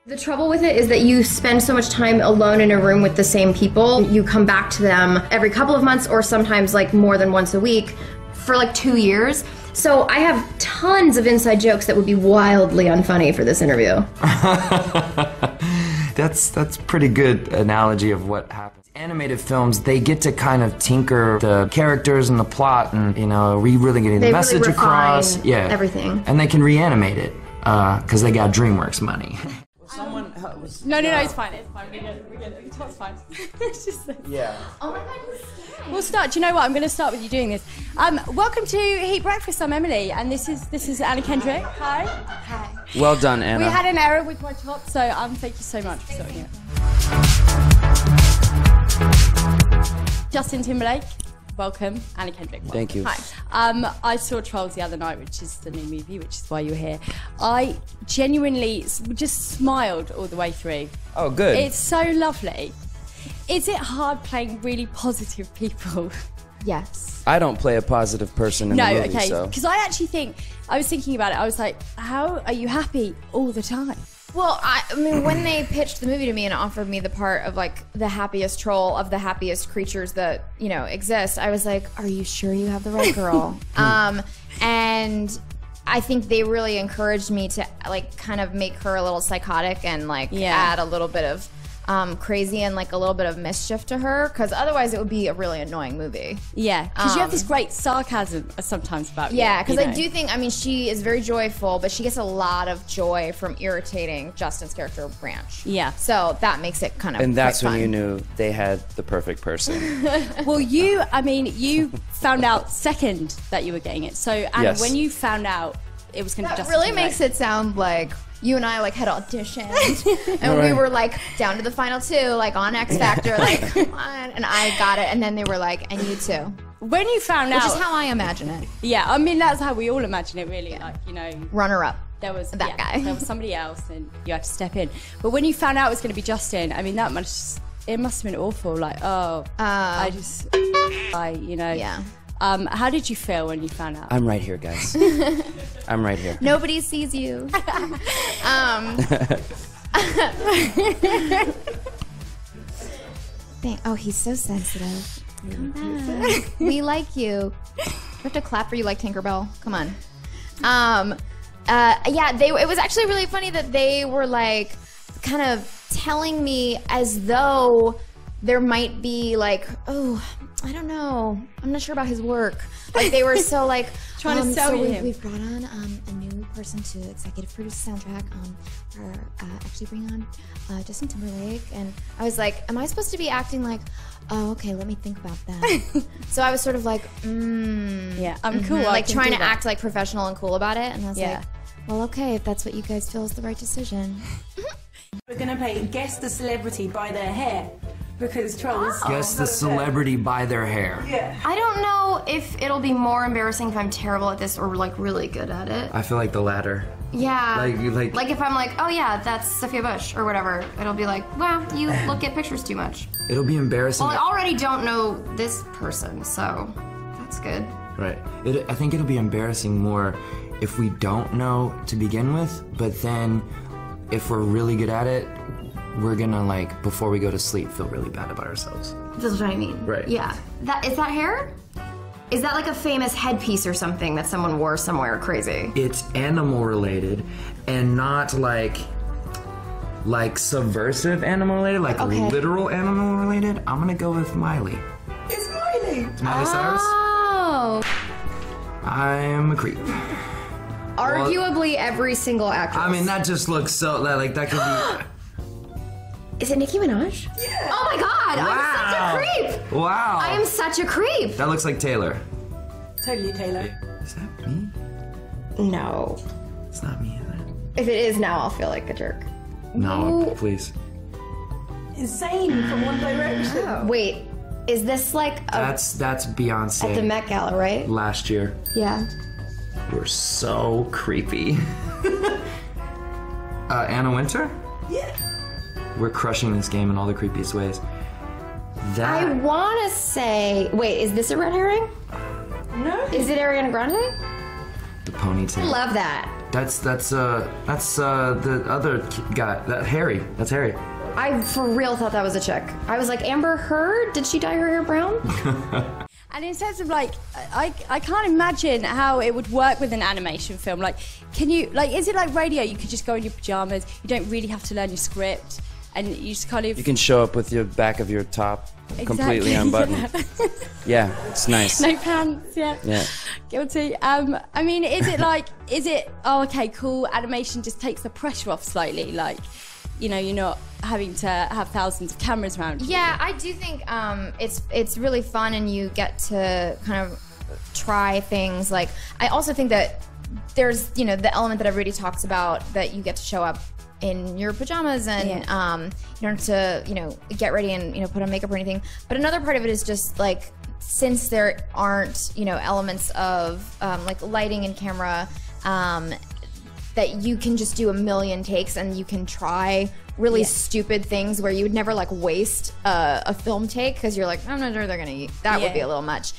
The trouble with it is that you spend so much time alone in a room with the same people. You come back to them every couple of months or sometimes like more than once a week for like 2 years. So I have tons of inside jokes that would be wildly unfunny for this interview. That's pretty good analogy of what happens. Animated films, they get to kind of tinker the characters and the plot and, you know, really getting the message really across. Yeah. Everything. And they can reanimate it, because they got DreamWorks money. No, it's fine. It's fine. We're good. It's fine. It's just like, yeah. Oh my God, you're scary. We'll start. Do you know what? I'm going to start with you doing this. Welcome to Heat Breakfast. I'm Emily, and this is Anna Kendrick. Hi. Hi. Well done, Anna. We had an error with my top, so thank you so much for sorting it. Justin Timberlake. Welcome, Anna Kendrick. Welcome. Thank you. Hi. I saw Trolls the other night, which is the new movie, which is why you're here. I genuinely just smiled all the way through. Oh, good. It's so lovely. Is it hard playing really positive people? Yes. I don't play a positive person in the movie, okay. so. Because I was thinking about it. I was like, how are you happy all the time? Well, I mean, when they pitched the movie to me and offered me the part of like the happiest troll of the happiest creatures that, you know, exist, I was like, are you sure you have the right girl? And I think they really encouraged me to like kind of make her a little psychotic and like add a little bit of crazy and like a little bit of mischief to her, because otherwise it would be a really annoying movie. Yeah, because you have this great sarcasm sometimes about you. Yeah, because I do think, I mean, she is very joyful, but she gets a lot of joy from irritating Justin's character, Branch. Yeah. So that makes it kind of And that's quite when fun. you knew they had the perfect person. Well, you found out second that you were getting it. So, Anna, Yes. when you found out it was going to be That Justin really Timberlake, makes it sound like you and I like had auditioned and we were like down to the final two, like on X Factor, like come on, and I got it, and then they were like, and you too. when you found out, Which is how I imagine it. yeah, I mean that's how we all imagine it, really. Like, you know, Runner up. there was that guy. there was somebody else, and you had to step in. But when you found out it was going to be Justin, I mean, it must have been awful. Like, you know. Yeah. How did you feel when you found out? I'm right here, guys. I'm right here. Nobody sees you. Oh, he's so sensitive. We like you. We have to clap for you like Tinkerbell. Come on. Yeah, it was actually really funny that they were like kind of telling me as though there might be like, oh, I don't know, I'm not sure about his work. Like they were so like trying to sell you him. We've brought on a new person to executive produce the soundtrack. We're actually bringing on Justin Timberlake, and I was like, am I supposed to be acting like, oh, okay, let me think about that. So I was sort of like, yeah, I'm cool. like trying to act like professional and cool about it, and I was Yeah. like, well, okay, if that's what you guys feel is the right decision. We're gonna play Guess the Celebrity by Their Hair, because Trolls. Guess the celebrity by their hair. Yeah. I don't know if it'll be more embarrassing if I'm terrible at this or like really good at it. I feel like the latter. Yeah. Like if I'm like, oh yeah, that's Sophia Bush or whatever, it'll be like, wow, you look at pictures too much. It'll be embarrassing. Well, I already don't know this person, so that's good. Right. I think it'll be embarrassing more if we don't know to begin with, but then if we're really good at it, we're gonna like, before we go to sleep, feel really bad about ourselves. That's what I mean. Right. Yeah. Is that hair? Is that like a famous headpiece or something that someone wore somewhere crazy? It's animal related and not like subversive animal related, like literal animal related. I'm gonna go with Miley. It's Miley. It's Miley Cyrus. Oh. I'm a creep. Arguably every single actress. I mean, that just looks so, like that could be. Is it Nicki Minaj? Yeah. Oh my god, I'm such a creep! Wow. I am such a creep! That looks like Taylor. Totally Taylor. Is that me? No. It's not me either. If it is now, I'll feel like a jerk. No, please. It's Zayn from One Direction. Wait, is this like a, That's Beyonce. at the Met Gala, right? Last year. Yeah. We're so creepy. Anna Winter? Yeah. We're crushing this game in all the creepiest ways. I wanna say, wait, is this a red herring? No. Is it Ariana Grande? The ponytail. I love that. That's the other guy. That Harry. That's Harry. I for real thought that was a chick. I was like, Amber Heard? Did she dye her hair brown? And in terms of like, I can't imagine how it would work with an animation film. Like, can you, like, is it like radio? You could just go in your pajamas. You don't really have to learn your script, and you just kind of. You can show up with your back of your top completely unbuttoned. Yeah, it's nice. No pants. Yeah. Yeah. Guilty. I mean, is it? Oh, okay, cool. Animation just takes the pressure off slightly. Like, you know, you're not having to have thousands of cameras around you. Yeah, I do think it's really fun, and you get to kind of try things. Like, I also think that there's, you know, the element that everybody talks about, that you get to show up in your pajamas and you don't have to, you know, get ready and, you know, put on makeup or anything. But another part of it is just like, since there aren't, you know, elements of like lighting and camera, that you can just do a million takes, and you can try really stupid things where you would never like waste a film take, because you're like, I'm not sure they're gonna eat. That would be a little much.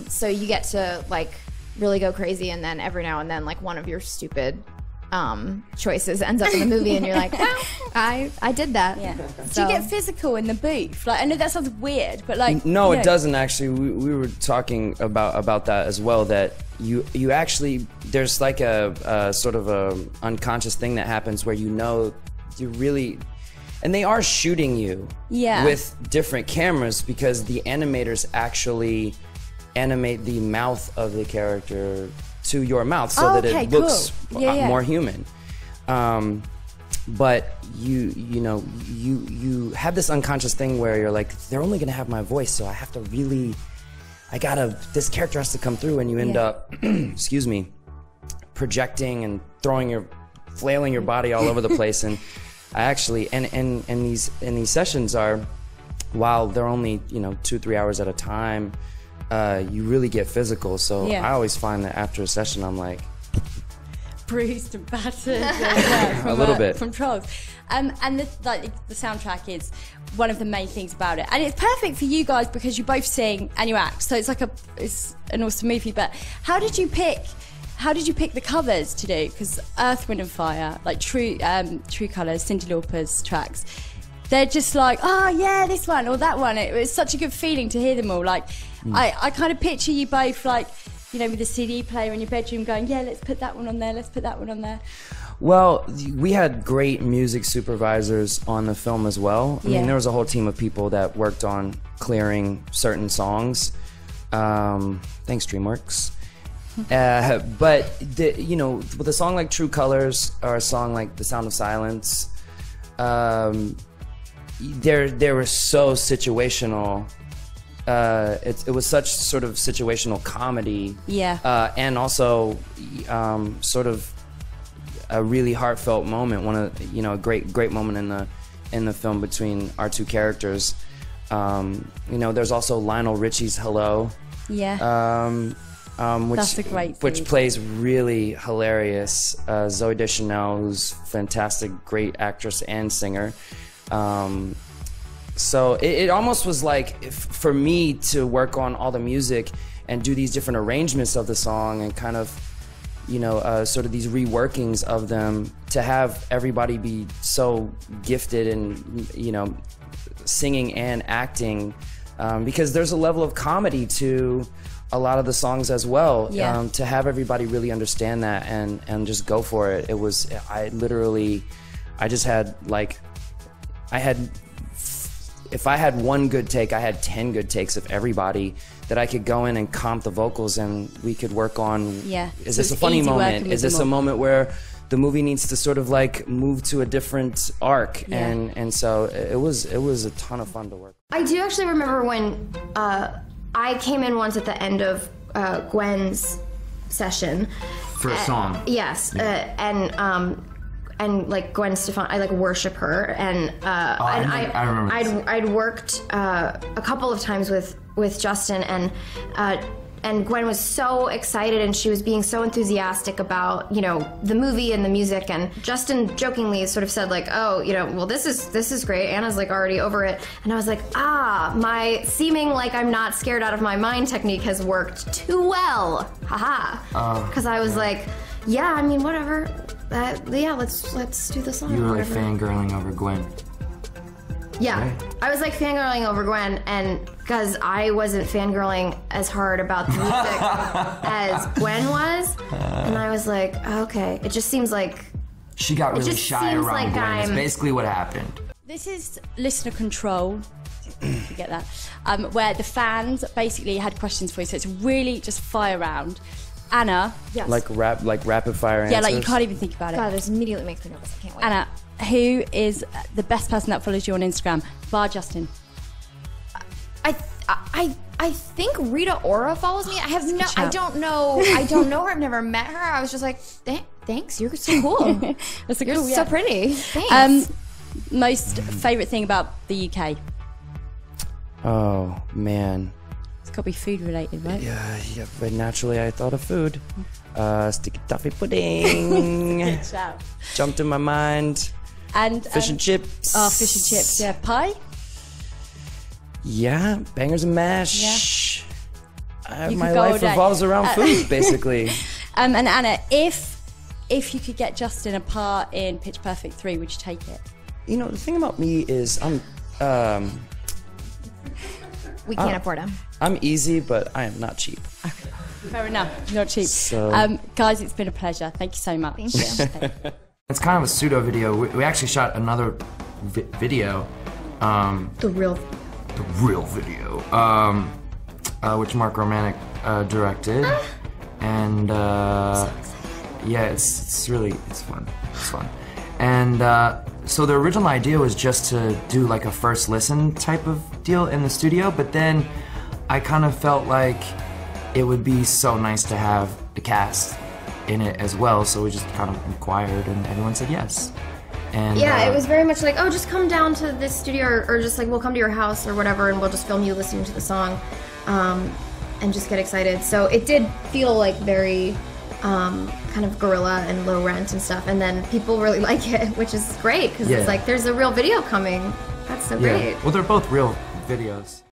So you get to like really go crazy, and then every now and then like one of your stupid choices ends up in the movie, and you're like, well, I did that. Yeah. Do you get physical in the booth? Like, I know that sounds weird, but like, no, it doesn't actually. We were talking about that as well. That you actually, there's like a sort of a unconscious thing that happens where, you know, you really, and they are shooting you with different cameras, because the animators actually animate the mouth of the character to your mouth, so that it looks more human. But you have this unconscious thing where you're like, they're only gonna have my voice, so I have to really, this character has to come through, and you end up, excuse me, projecting and flailing your body all over the place. And I actually, and these sessions are, while they're only, you know, 2-3 hours at a time, you really get physical. So I always find that after a session, I'm like, bruised and battered. A little bit from Trolls. And the soundtrack is one of the main things about it, and it's perfect for you guys because you both sing and you act. So it's an awesome movie. But how did you pick the covers to do? Because Earth, Wind and Fire, like True Colours, Cyndi Lauper's tracks, they're just like, oh yeah, this one or that one. It was such a good feeling to hear them all. Like, I kind of picture you both like, you know, with a CD player in your bedroom going, yeah, let's put that one on there, let's put that one on there. Well, we had great music supervisors on the film as well. I mean, there was a whole team of people that worked on clearing certain songs. Thanks, DreamWorks. But you know, with a song like True Colors or a song like The Sound of Silence, they were so situational. It was such sort of situational comedy, and also sort of a really heartfelt moment. One of, you know, a great moment in the film between our two characters. You know, there's also Lionel Richie's Hello, that's a great which plays really hilarious. Zooey Deschanel, who's fantastic, great actress and singer. So it almost was like, for me to work on all the music and do these different arrangements of the song and kind of, you know, sort of these reworkings of them, to have everybody be so gifted in, you know, singing and acting, because there's a level of comedy to a lot of the songs as well. To have everybody really understand that and just go for it. It was, I just had like, if I had one good take, I had 10 good takes of everybody that I could go in and comp the vocals, and we could work on, is this a funny moment? Is this a moment where the movie needs to sort of like move to a different arc? And so it was a ton of fun to work. I do actually remember when I came in once at the end of Gwen's session. For a song. Yes, and like Gwen Stefani, I like worship her, and I remember I'd worked a couple of times with Justin, and Gwen was so excited, and she was being so enthusiastic about, you know, the movie and the music, and Justin jokingly sort of said like, oh, you know, well, this is great, Anna's like already over it, and I was like, my seeming like I'm not scared out of my mind technique has worked too well, haha, because I was like, Yeah, I mean, whatever. Yeah, let's do the song. You were like whatever. fangirling over Gwen. Yeah, Right. I was like fangirling over Gwen, and because I wasn't fangirling as hard about the music as Gwen was, and I was like, okay, it just seems like She got really just shy seems around like Gwen. That's I'm- basically what happened. This is listener control. You get that? Where the fans basically had questions for you, so it's really just fire round. Anna, Yes. Like rapid fire answers. yeah, like you can't even think about it. God, this immediately makes me nervous. I can't wait. Anna, who is the best person that follows you on Instagram? Bar Justin. I think Rita Ora follows me. I have no. I shout. don't know. I don't know her. I've never met her. I was just like, thanks. You're so cool. That's a You're cool, so yeah. pretty. Thanks. Most favourite thing about the UK? Oh man. It's got to be food related, right? Yeah, but naturally I thought of food. Sticky toffee pudding. Shout. Jumped in my mind. And Fish and chips. Oh, fish and chips. Yeah, pie. Yeah, bangers and mash. You My could go all life day. revolves around food, basically. And Anna, if you could get Justin a part in Pitch Perfect 3, would you take it? You know, the thing about me is We can't afford him. I'm easy, but I am not cheap. Fair enough. Not cheap. So- Guys, it's been a pleasure. Thank you so much. Thank you. It's kind of a pseudo video. We actually shot another video. the real. The real video, which Mark Romanek directed, and yeah, it's fun. It's fun, and so the original idea was just to do like a first listen type of deal in the studio, but then I kind of felt like it would be so nice to have the cast in it as well, so we just kind of inquired, and everyone said yes. And, Yeah, it was very much like, oh, just come down to this studio, or just like, we'll come to your house or whatever, and we'll just film you listening to the song, and just get excited. So it did feel like very kind of guerrilla and low rent and stuff, and then people really like it, which is great, because Yeah. it's like, there's a real video coming. That's so great. Well, they're both real videos.